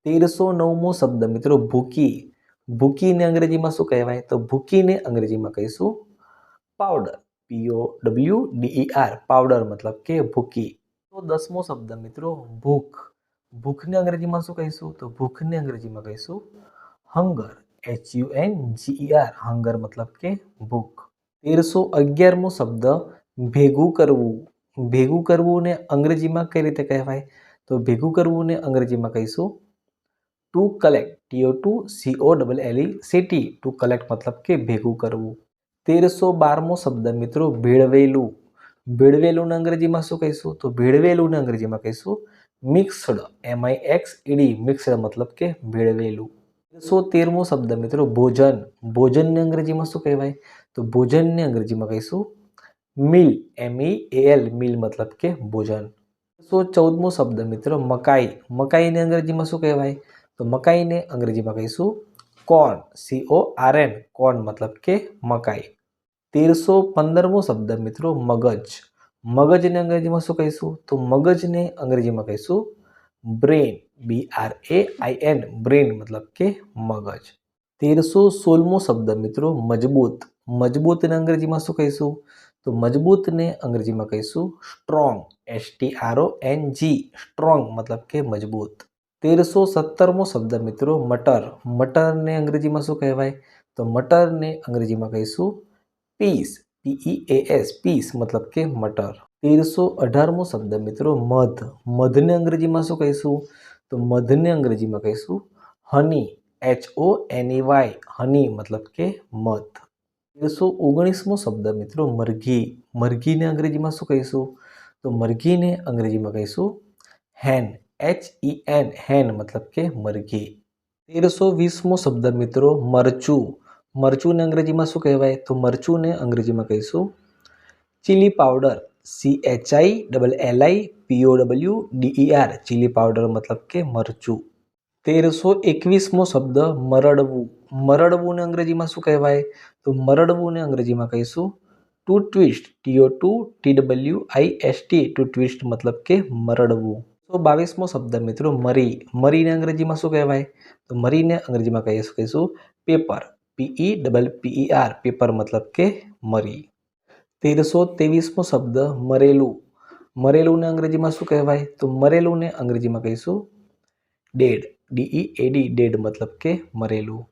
1309મો શબ્દ મિત્રો ભૂકી. ભૂકીને અંગ્રેજીમાં શું કહેવાય? તો ભૂકીને અંગ્રેજીમાં કહીશું પાવડર. POWDER પાવડર મતલબ કે ભૂકી. તો 10મો શબ્દ મિત્રો ભૂખ. ભૂખને અંગ્રેજીમાં શું કહીશું? તો ભૂખને અંગ્રેજીમાં કહીશું હંગર. HUNGER હંગર મતલબ કે ભૂખ. 1311મો શબ્દ ભેગું કરવું. ભેગું કરવું ને અંગ્રેજીમાં કઈ રીતે કહેવાય? તો ભેગું કરવું ને અંગ્રેજીમાં કહીશું two collect. TOCOLLECT two collect મતલબ કે ભેગું કરવું. 1312મો શબ્દ મિત્રો ભેળવેલું. ભેળવેલું ને અંગ્રેજીમાં શું કહીશું? તો ભેળવેલું ને અંગ્રેજીમાં કહીશું મિક્સડ. MIXED મિક્સડ મતલબ કે ભેળવેલું. 1313મો શબ્દ મિત્રો ભોજન. ભોજનને અંગ્રેજીમાં શું કહેવાય? તો ભોજનને અંગ્રેજીમાં કહીશું મીલ. MEAL મીલ મતલબ કે ભોજન. 1314મો શબ્દ મિત્રો મકાઈ. મકાઈને અંગ્રેજીમાં શું કહેવાય? તો મકાઈને અંગ્રેજીમાં કહીશું કોર્ન. CORN કોર્ન મતલબ કે મકાઈ. 1315મો શબ્દ મિત્રો મગજ. મગજને અંગ્રેજીમાં શું કહીશું? તો મગજને અંગ્રેજીમાં કહીશું બ્રેન. BRAIN બ્રેન મતલબ કે મગજ. 1316મો શબ્દ મિત્રો મજબૂત. મજબૂતને અંગ્રેજીમાં શું કહીશું? તો મજબૂતને અંગ્રેજીમાં કહીશું સ્ટ્રોંગ. STRONG સ્ટ્રોંગ મતલબ કે મજબૂત. 1317મો શબ્દ મિત્રો મટર. મટરને અંગ્રેજીમાં શું કહેવાય? તો મટરને અંગ્રેજીમાં કહીશું પીસ. PEAS પીસ મતલબ કે મટર. 1318મો શબ્દ મિત્રો મધ. મધને અંગ્રેજીમાં શું કહીશું? તો મધને અંગ્રેજીમાં કહીશું હની. HONEY હની મતલબ કે મધ. 1319મો શબ્દ મિત્રો મરઘી. મરઘીને અંગ્રેજીમાં શું કહીશું? તો મરઘીને અંગ્રેજીમાં કહીશું હેન. HEN હેન મતલબ કે મરઘી. 1320મો શબ્દ મિત્રો મરચું. મરચુંને અંગ્રેજીમાં શું કહેવાય? તો મરચુંને અંગ્રેજીમાં કહીશું chilli powder. CHILLIPOWDER chilli powder મતલબ કે મરચું. 1321મો શબ્દ મરડવું. મરડવુંને અંગ્રેજીમાં શું કહેવાય? તો મરડવુંને અંગ્રેજીમાં કહીશું to twist. TOTWIST to twist મતલબ કે મરડવું. 122મો શબ્દ મિત્રો મરી. મરીને અંગ્રેજીમાં શું કહેવાય? તો મરીને અંગ્રેજીમાં કહીશું પેપર. PEPPER પેપર મતલબ કે મરી. 1323મો શબ્દ મરેલું. મરેલુંને અંગ્રેજીમાં શું કહેવાય? તો મરેલુંને અંગ્રેજીમાં કહીશું ડેડ. DEAD ડેડ મતલબ કે મરેલું.